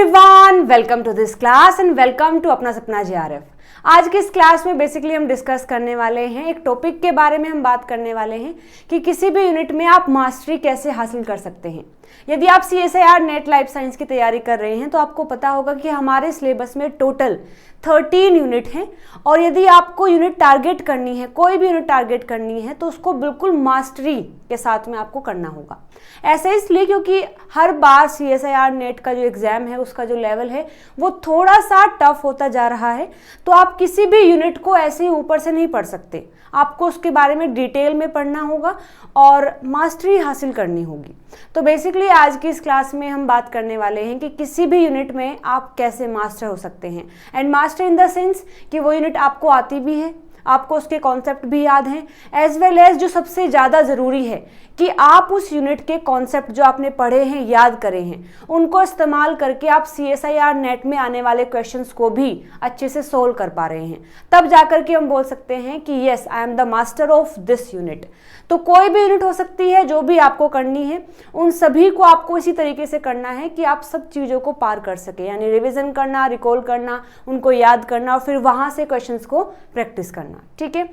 Everyone, welcome to this class and welcome to अपना सपना JRF. आज की इस क्लास में बेसिकली हम डिस्कस करने वाले हैं, एक टॉपिक के बारे में हम बात करने वाले हैं कि किसी भी यूनिट में आप मास्टरी कैसे हासिल कर सकते हैं। यदि आप CSIR नेट लाइफ साइंस की तैयारी कर रहे हैं तो आपको पता होगा कि हमारे सिलेबस में टोटल 13 यूनिट हैं और यदि आपको यूनिट टारगेट करनी है, कोई भी यूनिट टारगेट करनी है तो उसको बिल्कुल मास्टरी के साथ में आपको करना होगा। ऐसे इसलिए क्योंकि हर बार CSIR नेट का जो एग्ज़ाम है उसका जो लेवल है वो थोड़ा सा टफ होता जा रहा है, तो आप किसी भी यूनिट को ऐसे ही ऊपर से नहीं पढ़ सकते, आपको उसके बारे में डिटेल में पढ़ना होगा और मास्टरी हासिल करनी होगी। तो बेसिकली आज की इस क्लास में हम बात करने वाले हैं कि किसी भी यूनिट में आप कैसे मास्टर हो सकते हैं। And master in the sense कि वो यूनिट आपको आती भी है, आपको उसके कॉन्सेप्ट भी याद हैं, एज वेल एज जो सबसे ज़्यादा ज़रूरी है कि आप उस यूनिट के कॉन्सेप्ट जो आपने पढ़े हैं, याद करे हैं, उनको इस्तेमाल करके आप CSIR नेट में आने वाले क्वेश्चंस को भी अच्छे से सोल्व कर पा रहे हैं। तब जाकर के हम बोल सकते हैं कि yes, I am the master of this unit. तो कोई भी यूनिट हो सकती है जो भी आपको करनी है, उन सभी को आपको इसी तरीके से करना है कि आप सब चीज़ों को पार कर सके, यानी रिविज़न करना, रिकॉल करना, उनको याद करना और फिर वहाँ से क्वेश्चंस को प्रैक्टिस करना। ठीक है,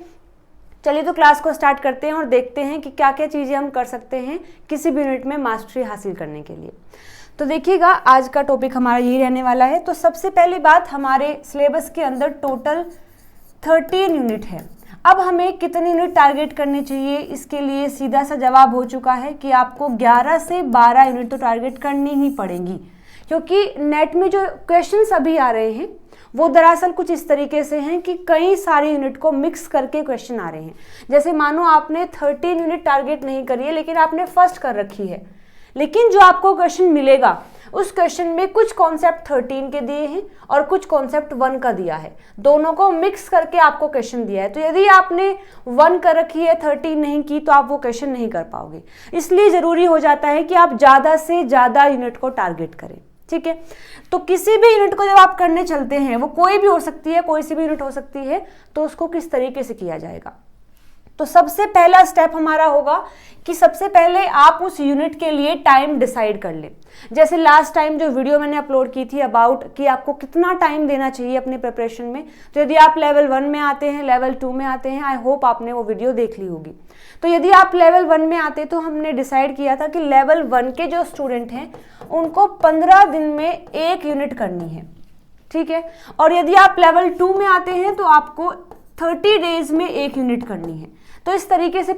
चलिए तो क्लास को स्टार्ट करते हैं और देखते हैं कि क्या क्या चीज़ें हम कर सकते हैं किसी भी यूनिट में मास्टरी हासिल करने के लिए। तो देखिएगा, आज का टॉपिक हमारा यही रहने वाला है। तो सबसे पहली बात, हमारे सिलेबस के अंदर टोटल 13 यूनिट है। अब हमें कितनी यूनिट टारगेट करनी चाहिए, इसके लिए सीधा सा जवाब हो चुका है कि आपको 11 से 12 यूनिट तो टारगेट करनी ही पड़ेंगी, क्योंकि नेट में जो क्वेश्चंस अभी आ रहे हैं वो दरअसल कुछ इस तरीके से हैं कि कई सारी यूनिट को मिक्स करके क्वेश्चन आ रहे हैं। जैसे मानो आपने 13 यूनिट टारगेट नहीं करी है लेकिन आपने फर्स्ट कर रखी है, लेकिन जो आपको क्वेश्चन मिलेगा उस क्वेश्चन में कुछ कॉन्सेप्ट 13 के दिए हैं और कुछ कॉन्सेप्ट 1 का दिया है, दोनों को मिक्स करके आपको क्वेश्चन दिया है। तो यदि आपने 1 कर रखी है, 13 नहीं की, तो आप वो क्वेश्चन नहीं कर पाओगे। इसलिए ज़रूरी हो जाता है कि आप ज़्यादा से ज़्यादा यूनिट को टारगेट करें। ठीक है, तो किसी भी यूनिट को जब आप करने चलते हैं, वो कोई भी हो सकती है, कोई सी भी यूनिट हो सकती है, तो उसको किस तरीके से किया जाएगा। तो सबसे पहला स्टेप हमारा होगा कि सबसे पहले आप उस यूनिट के लिए टाइम डिसाइड कर लें। जैसे लास्ट टाइम जो वीडियो मैंने अपलोड की थी अबाउट कि आपको कितना टाइम देना चाहिए अपने प्रिपरेशन में, तो यदि आप लेवल 1 में आते हैं, लेवल 2 में आते हैं, आई होप आपने वो वीडियो देख ली होगी। तो यदि आप लेवल 1 में आते तो हमने डिसाइड किया था कि लेवल 1 के जो स्टूडेंट हैं उनको 15 दिन में एक यूनिट करनी है। ठीक है, और यदि आप लेवल 2 में आते हैं तो आपको 30 डेज में एक यूनिट करनी है। तो इस तरीके से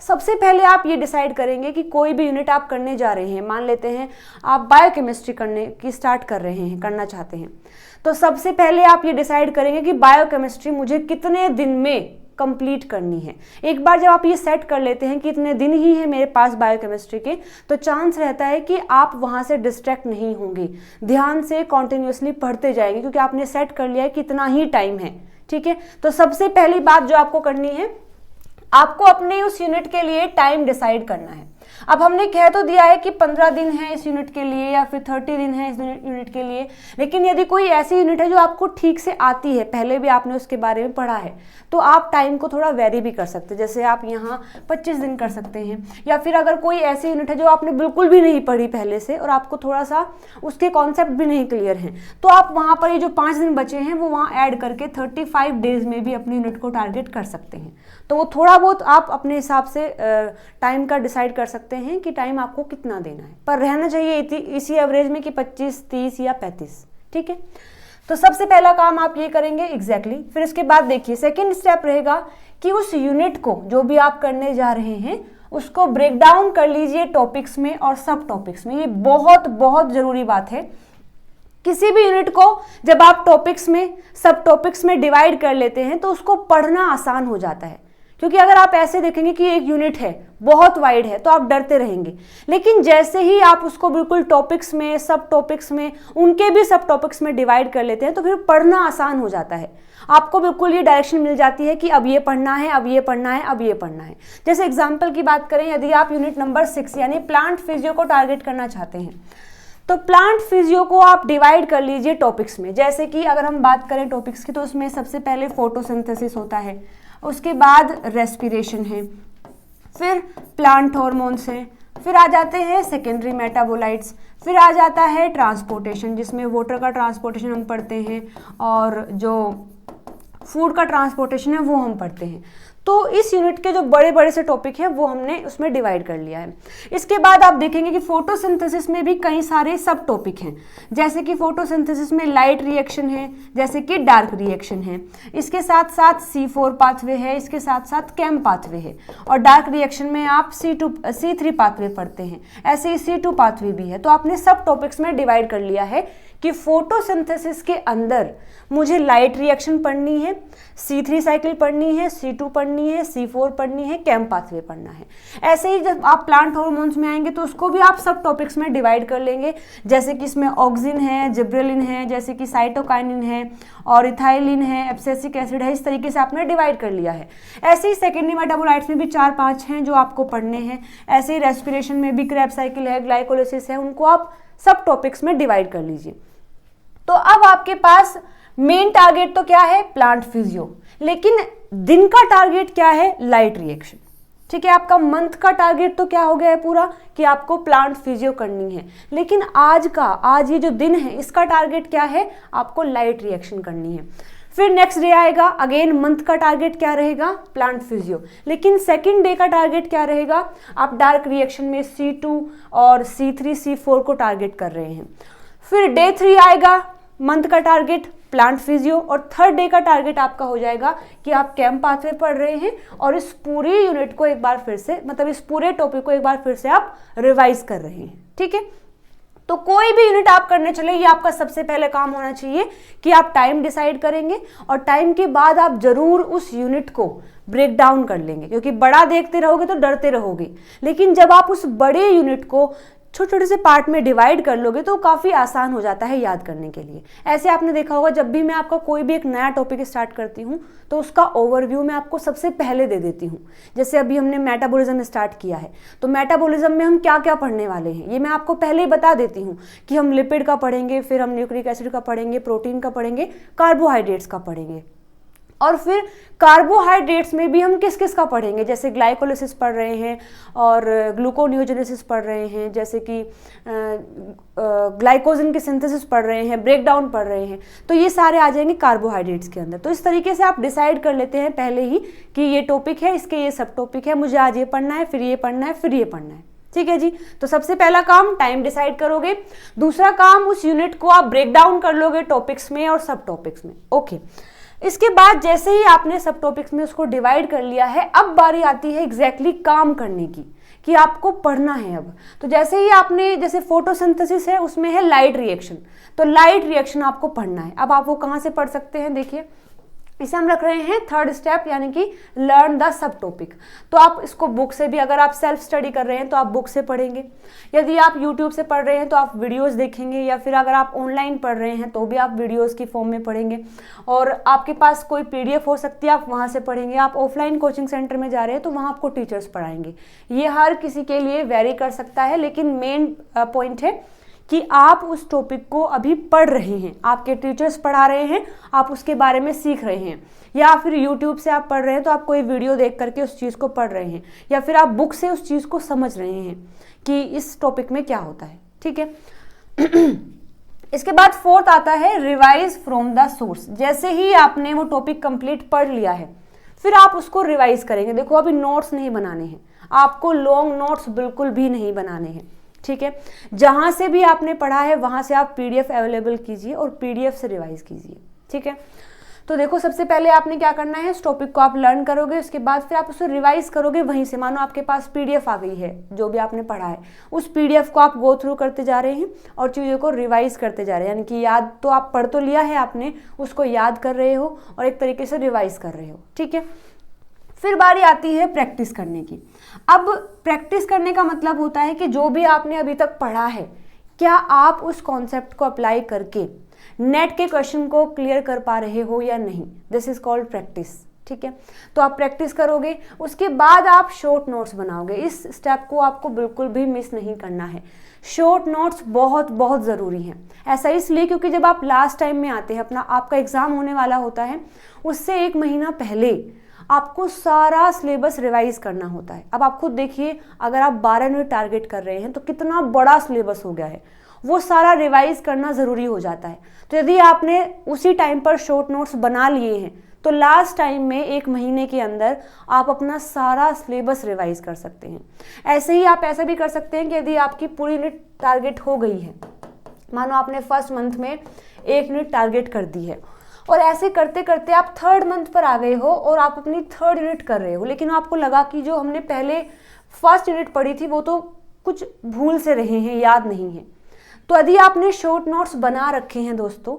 सबसे पहले आप ये डिसाइड करेंगे कि कोई भी यूनिट आप करने जा रहे हैं। मान लेते हैं आप बायोकेमिस्ट्री करने की स्टार्ट कर रहे हैं, करना चाहते हैं, तो सबसे पहले आप ये डिसाइड करेंगे कि बायोकेमिस्ट्री मुझे कितने दिन में कंप्लीट करनी है। एक बार जब आप ये सेट कर लेते हैं कि इतने दिन ही है मेरे पास बायोकेमिस्ट्री के, तो चांस रहता है कि आप वहाँ से डिस्ट्रैक्ट नहीं होंगे, ध्यान से कॉन्टिन्यूसली पढ़ते जाएंगे, क्योंकि आपने सेट कर लिया है कि इतना ही टाइम है। ठीक है, तो सबसे पहली बात जो आपको करनी है, आपको अपने उस यूनिट के लिए टाइम डिसाइड करना है। अब हमने कह तो दिया है कि 15 दिन है इस यूनिट के लिए या फिर 30 दिन है इस यूनिट के लिए, लेकिन यदि कोई ऐसी यूनिट है जो आपको ठीक से आती है, पहले भी आपने उसके बारे में पढ़ा है, तो आप टाइम को थोड़ा वेरी भी कर सकते हैं। जैसे आप यहाँ 25 दिन कर सकते हैं, या फिर अगर कोई ऐसी यूनिट है जो आपने बिल्कुल भी नहीं पढ़ी पहले से और आपको थोड़ा सा उसके कॉन्सेप्ट भी नहीं क्लियर हैं, तो आप वहाँ पर ये जो 5 दिन बचे हैं वो वहाँ ऐड करके 35 डेज में भी अपनी यूनिट को टारगेट कर सकते हैं। तो वो थोड़ा बहुत आप अपने हिसाब से टाइम का डिसाइड कर सकते हैं कि टाइम आपको कितना देना है, पर रहना चाहिए इसी एवरेज में कि 25, 30 या 35। ठीक है, तो सबसे पहला काम आप ये करेंगे एग्जैक्टली। फिर इसके बाद देखिए सेकंड स्टेप रहेगा कि उस यूनिट को जो भी आप करने जा रहे हैं उसको ब्रेक डाउन कर लीजिए टॉपिक्स में और सब टॉपिक्स में। ये बहुत बहुत जरूरी बात है। किसी भी यूनिट को जब आप टॉपिक्स में, सब टॉपिक्स में डिवाइड कर लेते हैं तो उसको पढ़ना आसान हो जाता है, क्योंकि अगर आप ऐसे देखेंगे कि एक यूनिट है, बहुत वाइड है, तो आप डरते रहेंगे। लेकिन जैसे ही आप उसको बिल्कुल टॉपिक्स में, सब टॉपिक्स में, उनके भी सब टॉपिक्स में डिवाइड कर लेते हैं तो फिर पढ़ना आसान हो जाता है। आपको बिल्कुल ये डायरेक्शन मिल जाती है कि अब ये पढ़ना है, अब ये पढ़ना है, अब ये पढ़ना है। जैसे एग्जाम्पल की बात करें, यदि आप यूनिट नंबर 6 यानी प्लांट फिजियो को टारगेट करना चाहते हैं, तो प्लांट फिजियो को आप डिवाइड कर लीजिए टॉपिक्स में। जैसे कि अगर हम बात करें टॉपिक्स की, तो उसमें सबसे पहले फोटोसिंथेसिस होता है, उसके बाद रेस्पिरेशन है, फिर प्लांट हार्मोन्स हैं, फिर आ जाते हैं सेकेंडरी मेटाबोलाइट्स, फिर आ जाता है ट्रांसपोर्टेशन, जिसमें वाटर का ट्रांसपोर्टेशन हम पढ़ते हैं और जो फूड का ट्रांसपोर्टेशन है वो हम पढ़ते हैं। तो इस यूनिट के जो बड़े बड़े से टॉपिक हैं वो हमने उसमें डिवाइड कर लिया है। इसके बाद आप देखेंगे कि फोटोसिंथेसिस में भी कई सारे सब टॉपिक हैं, जैसे कि फोटोसिंथेसिस में लाइट रिएक्शन है, जैसे कि डार्क रिएक्शन है, इसके साथ साथ C4 पाथवे है, इसके साथ साथ कैम पाथवे है, और डार्क रिएक्शन में आप C3 पाथवे पढ़ते हैं, ऐसे ही C2 पाथवे भी है। तो आपने सब टॉपिक्स में डिवाइड कर लिया है कि फोटोसिंथेसिस के अंदर मुझे लाइट रिएक्शन पढ़नी है, C3 साइकिल पढ़नी है, C2 पढ़नी है, C4 पढ़नी है, कैम पाथवे पढ़ना है। ऐसे ही जब आप प्लांट हार्मोन्स में आएंगे तो उसको भी आप सब टॉपिक्स में डिवाइड कर लेंगे, जैसे कि इसमें ऑक्सिन है, जिब्रेलिन है, जैसे कि साइटोकाइनिन है और इथाइलिन है, एब्सिसिक एसिड है, इस तरीके से आपने डिवाइड कर लिया है। ऐसे ही सेकेंडरी मेटाबोलाइट्स में भी 4-5 हैं जो आपको पढ़ने हैं। ऐसे ही रेस्पिरेशन में भी क्रेब्स साइकिल है, ग्लाइकोलिसिस है, उनको आप सब टॉपिक्स में डिवाइड कर लीजिए। तो अब आपके पास मेन टारगेट तो क्या है, प्लांट फिजियो, लेकिन दिन का टारगेट क्या है, लाइट रिएक्शन। ठीक है, आपका मंथ का टारगेट तो क्या हो गया है पूरा कि आपको प्लांट फिजियो करनी है, लेकिन आज ये जो दिन है इसका टारगेट क्या है, आपको लाइट रिएक्शन करनी है। फिर नेक्स्ट डे आएगा, अगेन मंथ का टारगेट क्या रहेगा, प्लांट फिजियो, लेकिन सेकंड डे का टारगेट क्या रहेगा, आप डार्क रिएक्शन में C2 और C3 C4 को टारगेट कर रहे हैं। फिर डे 3 आएगा, मंथ का टारगेट प्लांट फिजियो, और थर्ड डे का टारगेट आपका हो जाएगा कि आप कैम पाथवे पढ़ रहे हैं और इस पूरी यूनिट को एक बार फिर से, मतलब इस पूरे टॉपिक को एक बार फिर से आप रिवाइज कर रहे हैं। ठीक है, तो कोई भी यूनिट आप करने चले, ये आपका सबसे पहले काम होना चाहिए कि आप टाइम डिसाइड करेंगे और टाइम के बाद आप जरूर उस यूनिट को ब्रेक डाउन कर लेंगे, क्योंकि बड़ा देखते रहोगे तो डरते रहोगे, लेकिन जब आप उस बड़े यूनिट को छोटे छोटे से पार्ट में डिवाइड कर लोगे तो काफ़ी आसान हो जाता है याद करने के लिए। ऐसे आपने देखा होगा, जब भी मैं आपका कोई भी एक नया टॉपिक स्टार्ट करती हूँ तो उसका ओवरव्यू मैं आपको सबसे पहले दे देती हूँ। जैसे अभी हमने मेटाबॉलिज्म स्टार्ट किया है, तो मेटाबॉलिज्म में हम क्या क्या पढ़ने वाले हैं ये मैं आपको पहले ही बता देती हूँ कि हम लिपिड का पढ़ेंगे, फिर हम न्यूक्लिक एसिड का पढ़ेंगे, प्रोटीन का पढ़ेंगे, कार्बोहाइड्रेट्स का पढ़ेंगे, और फिर कार्बोहाइड्रेट्स में भी हम किस किस का पढ़ेंगे, जैसे ग्लाइकोलिसिस पढ़ रहे हैं और ग्लूकोनियोजेनेसिस पढ़ रहे हैं, जैसे कि ग्लाइकोजन की सिंथेसिस पढ़ रहे हैं, ब्रेक डाउन पढ़ रहे हैं, तो ये सारे आ जाएंगे कार्बोहाइड्रेट्स के अंदर। तो इस तरीके से आप डिसाइड कर लेते हैं पहले ही कि ये टॉपिक है, इसके ये सब टॉपिक है, मुझे आज ये पढ़ना है, फिर ये पढ़ना है, फिर ये पढ़ना है। ठीक है जी, तो सबसे पहला काम टाइम डिसाइड करोगे, दूसरा काम उस यूनिट को आप ब्रेक डाउन कर लोगे टॉपिक्स में और सब टॉपिक्स में। ओके, इसके बाद जैसे ही आपने सब टॉपिक्स में उसको डिवाइड कर लिया है, अब बारी आती है एग्जैक्टली काम करने की कि आपको पढ़ना है। अब तो जैसे ही आपने, जैसे फोटोसिंथेसिस है उसमें है लाइट रिएक्शन, तो लाइट रिएक्शन आपको पढ़ना है। अब आप वो कहाँ से पढ़ सकते हैं, देखिए इसे हम रख रहे हैं थर्ड स्टेप, यानी कि लर्न द सब टॉपिक। तो आप इसको बुक से भी, अगर आप सेल्फ स्टडी कर रहे हैं तो आप बुक से पढ़ेंगे, यदि आप यूट्यूब से पढ़ रहे हैं तो आप वीडियोस देखेंगे, या फिर अगर आप ऑनलाइन पढ़ रहे हैं तो भी आप वीडियोस की फॉर्म में पढ़ेंगे, और आपके पास कोई PDF हो सकती है आप वहाँ से पढ़ेंगे। आप ऑफलाइन कोचिंग सेंटर में जा रहे हैं तो वहाँ आपको टीचर्स पढ़ाएंगे। ये हर किसी के लिए वेरी कर सकता है, लेकिन मेन पॉइंट है कि आप उस टॉपिक को अभी पढ़ रहे हैं, आपके टीचर्स पढ़ा रहे हैं, आप उसके बारे में सीख रहे हैं, या फिर YouTube से आप पढ़ रहे हैं तो आप कोई वीडियो देख करके उस चीज़ को पढ़ रहे हैं, या फिर आप बुक से उस चीज़ को समझ रहे हैं कि इस टॉपिक में क्या होता है। ठीक है, इसके बाद फोर्थ आता है रिवाइज फ्रॉम द सोर्स। जैसे ही आपने वो टॉपिक कंप्लीट पढ़ लिया है, फिर आप उसको रिवाइज करेंगे। देखो, अभी नोट्स नहीं बनाने हैं आपको, लॉन्ग नोट्स बिल्कुल भी नहीं बनाने हैं। ठीक है, जहां से भी आपने पढ़ा है वहां से आप PDF अवेलेबल कीजिए और PDF से रिवाइज कीजिए। ठीक है, तो देखो सबसे पहले आपने क्या करना है, इस टॉपिक को आप लर्न करोगे, उसके बाद फिर आप उसे रिवाइज करोगे वहीं से। मानो आपके पास PDF आ गई है, जो भी आपने पढ़ा है उस PDF को आप गो थ्रू करते जा रहे हैं और चीज़ों को रिवाइज करते जा रहे हैं, यानी कि याद तो आप पढ़ तो लिया है आपने, उसको याद कर रहे हो और एक तरीके से रिवाइज कर रहे हो। ठीक है, फिर बारी आती है प्रैक्टिस करने की। अब प्रैक्टिस करने का मतलब होता है कि जो भी आपने अभी तक पढ़ा है, क्या आप उस कॉन्सेप्ट को अप्लाई करके नेट के क्वेश्चन को क्लियर कर पा रहे हो या नहीं। This is called practice. ठीक है, तो आप प्रैक्टिस करोगे, उसके बाद आप शॉर्ट नोट्स बनाओगे। इस स्टेप को आपको बिल्कुल भी मिस नहीं करना है। शॉर्ट नोट्स बहुत बहुत ज़रूरी हैं। ऐसा इसलिए क्योंकि जब आप लास्ट टाइम में आते हैं, आपका एग्ज़ाम होने वाला होता है, उससे 1 महीना पहले आपको सारा सिलेबस रिवाइज करना होता है। अब आप खुद देखिए, अगर आप 12 यूनिट टारगेट कर रहे हैं तो कितना बड़ा सिलेबस हो गया है, वो सारा रिवाइज करना ज़रूरी हो जाता है। तो यदि आपने उसी टाइम पर शॉर्ट नोट्स बना लिए हैं तो लास्ट टाइम में 1 महीने के अंदर आप अपना सारा सिलेबस रिवाइज कर सकते हैं। ऐसे ही आप ऐसा भी कर सकते हैं कि यदि आपकी पूरी यूनिट टारगेट हो गई है, मानो आपने फर्स्ट मंथ में 1 यूनिट टारगेट कर दी है और ऐसे करते करते आप 3rd मंथ पर आ गए हो और आप अपनी 3rd यूनिट कर रहे हो, लेकिन आपको लगा कि जो हमने पहले फर्स्ट यूनिट पढ़ी थी वो तो कुछ भूल से रहे हैं, याद नहीं है। तो यदि आपने शॉर्ट नोट्स बना रखे हैं दोस्तों,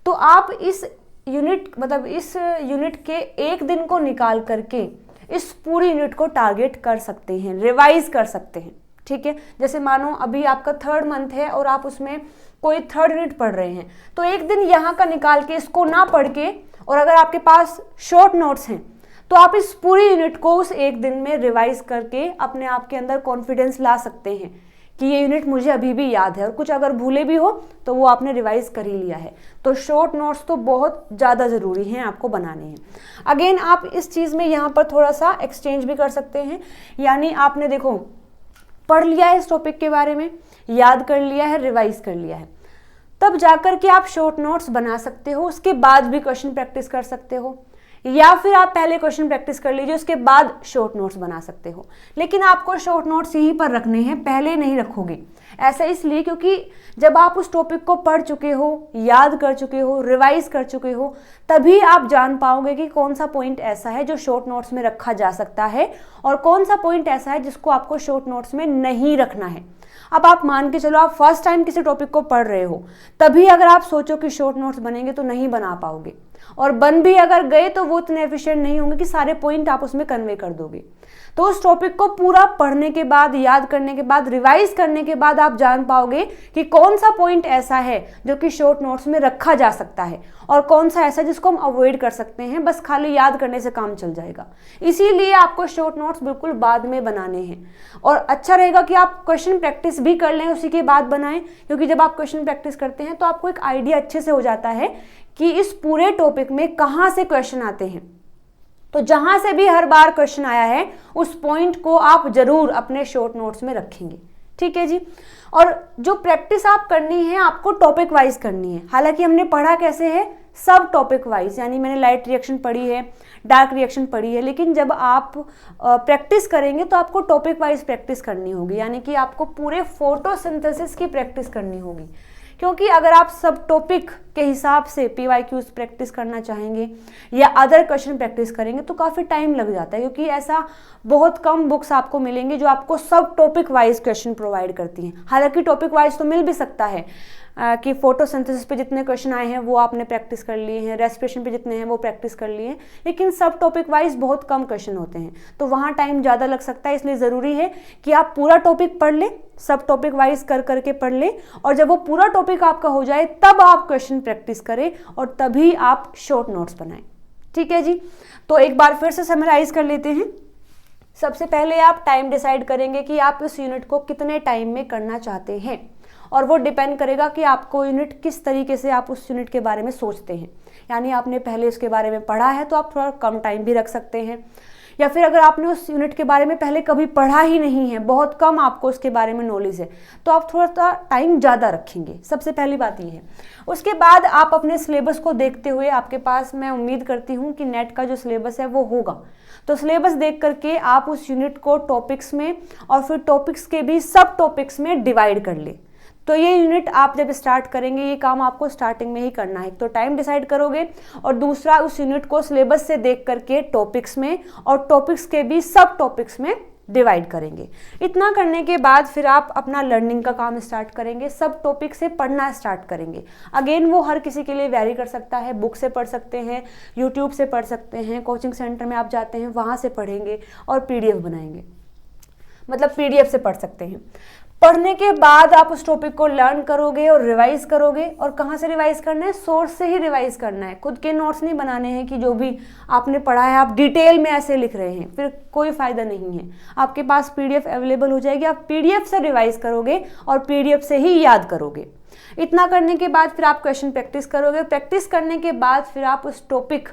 तो आप इस यूनिट के 1 दिन को निकाल करके इस पूरी यूनिट को टारगेट कर सकते हैं, रिवाइज कर सकते हैं। ठीक है, जैसे मानो अभी आपका 3rd मंथ है और आप उसमें कोई 3rd यूनिट पढ़ रहे हैं, तो 1 दिन यहाँ का निकाल के इसको ना पढ़ के, और अगर आपके पास शॉर्ट नोट्स हैं तो आप इस पूरी यूनिट को उस 1 दिन में रिवाइज करके अपने आप के अंदर कॉन्फिडेंस ला सकते हैं कि ये यूनिट मुझे अभी भी याद है, और कुछ अगर भूले भी हो तो वो आपने रिवाइज कर ही लिया है। तो शॉर्ट नोट्स तो बहुत ज़्यादा ज़रूरी हैं, आपको बनाने हैं। अगेन आप इस चीज़ में यहाँ पर थोड़ा सा एक्सचेंज भी कर सकते हैं, यानी आपने देखो पढ़ लिया है इस टॉपिक के बारे में, याद कर लिया है, रिवाइज कर लिया है, तब जाकर के आप शॉर्ट नोट्स बना सकते हो। उसके बाद भी क्वेश्चन प्रैक्टिस कर सकते हो, या फिर आप पहले क्वेश्चन प्रैक्टिस कर लीजिए, उसके बाद शॉर्ट नोट्स बना सकते हो। लेकिन आपको शॉर्ट नोट्स यहीं पर रखने हैं, पहले नहीं रखोगे। ऐसा इसलिए क्योंकि जब आप उस टॉपिक को पढ़ चुके हो, याद कर चुके हो, रिवाइज कर चुके हो, तभी आप जान पाओगे कि कौन सा पॉइंट ऐसा है जो शॉर्ट नोट्स में रखा जा सकता है और कौन सा पॉइंट ऐसा है जिसको आपको शॉर्ट नोट्स में नहीं रखना है। अब आप मान के चलो आप फर्स्ट टाइम किसी टॉपिक को पढ़ रहे हो, तभी अगर आप सोचो कि शॉर्ट नोट्स बनेंगे तो नहीं बना पाओगे, और बन भी अगर गए तो वो इतने एफिशिएंट नहीं होंगे कि सारे पॉइंट आप उसमें कन्वे कर दोगे। तो उस टॉपिक को पूरा पढ़ने के बाद, याद करने के बाद, रिवाइज करने के बाद आप जान पाओगे कि कौन सा पॉइंट ऐसा है जो कि शॉर्ट नोट्स में रखा जा सकता है और कौन सा ऐसा जिसको हम अवॉइड कर सकते हैं, बस खाली याद करने से काम चल जाएगा। इसीलिए आपको शॉर्ट नोट्स बिल्कुल बाद में बनाने हैं, और अच्छा रहेगा कि आप क्वेश्चन प्रैक्टिस भी कर लें, उसी के बाद बनाएं, क्योंकि जब आप क्वेश्चन प्रैक्टिस करते हैं तो आपको एक आइडिया अच्छे से हो जाता है कि इस पूरे टॉपिक में कहाँ से क्वेश्चन आते हैं। तो जहां से भी हर बार क्वेश्चन आया है उस पॉइंट को आप जरूर अपने शॉर्ट नोट्स में रखेंगे। ठीक है जी। और जो प्रैक्टिस आप करनी है आपको टॉपिक वाइज करनी है। हालांकि हमने पढ़ा कैसे है, सब टॉपिक वाइज, यानी मैंने लाइट रिएक्शन पढ़ी है, डार्क रिएक्शन पढ़ी है, लेकिन जब आप प्रैक्टिस करेंगे तो आपको टॉपिक वाइज प्रैक्टिस करनी होगी, यानी कि आपको पूरे फोटोसिंथेसिस की प्रैक्टिस करनी होगी। क्योंकि अगर आप सब टॉपिक के हिसाब से PYQs प्रैक्टिस करना चाहेंगे या अदर क्वेश्चन प्रैक्टिस करेंगे तो काफ़ी टाइम लग जाता है, क्योंकि ऐसा बहुत कम बुक्स आपको मिलेंगे जो आपको सब टॉपिक वाइज क्वेश्चन प्रोवाइड करती हैं। हालांकि टॉपिक वाइज तो मिल भी सकता है कि फोटोसिंथेसिस पे जितने क्वेश्चन आए हैं वो आपने प्रैक्टिस कर लिए हैं, रेस्पिरेशन पे जितने हैं वो प्रैक्टिस कर लिए हैं, लेकिन सब टॉपिक वाइज बहुत कम क्वेश्चन होते हैं, तो वहाँ टाइम ज़्यादा लग सकता है। इसलिए ज़रूरी है कि आप पूरा टॉपिक पढ़ लें, सब टॉपिक वाइज कर करके पढ़ लें, और जब वो पूरा टॉपिक आपका हो जाए तब आप क्वेश्चन प्रैक्टिस करें और तभी आप शॉर्ट नोट्स बनाएं। ठीक है जी। तो एक बार फिर से समराइज कर लेते हैं। सबसे पहले आप टाइम डिसाइड करेंगे कि आप इस यूनिट को कितने टाइम में करना चाहते हैं, और वो डिपेंड करेगा कि आपको यूनिट किस तरीके से आप उस यूनिट के बारे में सोचते हैं। यानी आपने पहले उसके बारे में पढ़ा है तो आप थोड़ा कम टाइम भी रख सकते हैं, या फिर अगर आपने उस यूनिट के बारे में पहले कभी पढ़ा ही नहीं है, बहुत कम आपको उसके बारे में नॉलेज है, तो आप थोड़ा सा टाइम ज़्यादा रखेंगे। सबसे पहली बात ये है। उसके बाद आप अपने सिलेबस को देखते हुए, आपके पास मैं उम्मीद करती हूँ कि नेट का जो सिलेबस है वो होगा, तो सिलेबस देख करके आप उस यूनिट को टॉपिक्स में और फिर टॉपिक्स के भी सब टॉपिक्स में डिवाइड कर ले। तो ये यूनिट आप जब स्टार्ट करेंगे, ये काम आपको स्टार्टिंग में ही करना है। तो टाइम डिसाइड करोगे, और दूसरा उस यूनिट को सिलेबस से देख करके टॉपिक्स में और टॉपिक्स के भी सब टॉपिक्स में डिवाइड करेंगे। इतना करने के बाद फिर आप अपना लर्निंग का काम स्टार्ट करेंगे, सब टॉपिक से पढ़ना स्टार्ट करेंगे। अगेन वो हर किसी के लिए वेरी कर सकता है, बुक से पढ़ सकते हैं, यूट्यूब से पढ़ सकते हैं, कोचिंग सेंटर में आप जाते हैं वहाँ से पढ़ेंगे, और PDF बनाएंगे, मतलब PDF से पढ़ सकते हैं। पढ़ने के बाद आप उस टॉपिक को लर्न करोगे और रिवाइज करोगे। और कहाँ से रिवाइज करना है? सोर्स से ही रिवाइज करना है। खुद के नोट्स नहीं बनाने हैं कि जो भी आपने पढ़ा है आप डिटेल में ऐसे लिख रहे हैं, फिर कोई फ़ायदा नहीं है। आपके पास PDF अवेलेबल हो जाएगी, आप PDF से रिवाइज करोगे और PDF से ही याद करोगे। इतना करने के बाद फिर आप क्वेश्चन प्रैक्टिस करोगे। प्रैक्टिस करने के बाद फिर आप उस टॉपिक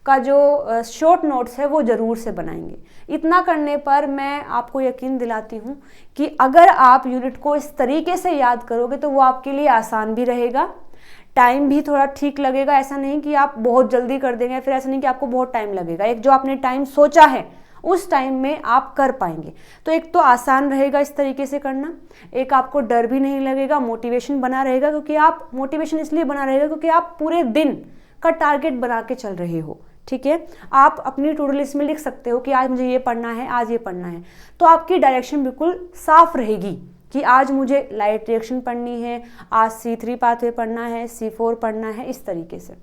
का जो शॉर्ट नोट्स है वो ज़रूर से बनाएंगे। इतना करने पर मैं आपको यकीन दिलाती हूँ कि अगर आप यूनिट को इस तरीके से याद करोगे तो वो आपके लिए आसान भी रहेगा, टाइम भी थोड़ा ठीक लगेगा। ऐसा नहीं कि आप बहुत जल्दी कर देंगे, फिर ऐसा नहीं कि आपको बहुत टाइम लगेगा। एक जो आपने टाइम सोचा है उस टाइम में आप कर पाएंगे। तो एक तो आसान रहेगा इस तरीके से करना, एक आपको डर भी नहीं लगेगा, मोटिवेशन बना रहेगा, क्योंकि आप मोटिवेशन इसलिए बना रहेगा क्योंकि आप पूरे दिन का टारगेट बना के चल रहे हो। ठीक है, आप अपनी टू डू लिस्ट में लिख सकते हो कि आज मुझे ये पढ़ना है, आज ये पढ़ना है, तो आपकी डायरेक्शन बिल्कुल साफ रहेगी कि आज मुझे लाइट रिएक्शन पढ़नी है, आज C3 पाथवे पढ़ना है, C4 पढ़ना है, इस तरीके से।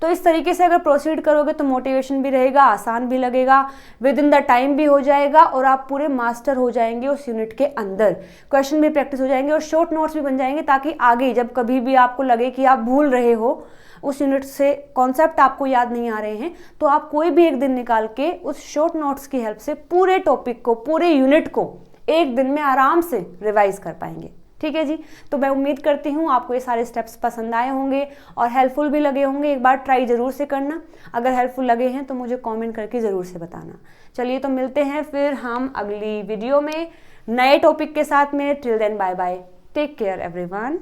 तो इस तरीके से अगर प्रोसीड करोगे तो मोटिवेशन भी रहेगा, आसान भी लगेगा, विद इन द टाइम भी हो जाएगा और आप पूरे मास्टर हो जाएंगे उस यूनिट के अंदर। क्वेश्चन भी प्रैक्टिस हो जाएंगे और शॉर्ट नोट्स भी बन जाएंगे, ताकि आगे जब कभी भी आपको लगे कि आप भूल रहे हो, उस यूनिट से कॉन्सेप्ट आपको याद नहीं आ रहे हैं, तो आप कोई भी एक दिन निकाल के उस शॉर्ट नोट्स की हेल्प से पूरे टॉपिक को, पूरे यूनिट को एक दिन में आराम से रिवाइज कर पाएंगे। ठीक है जी, तो मैं उम्मीद करती हूँ आपको ये सारे स्टेप्स पसंद आए होंगे और हेल्पफुल भी लगे होंगे। एक बार ट्राई ज़रूर से करना, अगर हेल्पफुल लगे हैं तो मुझे कमेंट करके ज़रूर से बताना। चलिए, तो मिलते हैं फिर हम अगली वीडियो में नए टॉपिक के साथ में। Till then bye bye, take care everyone.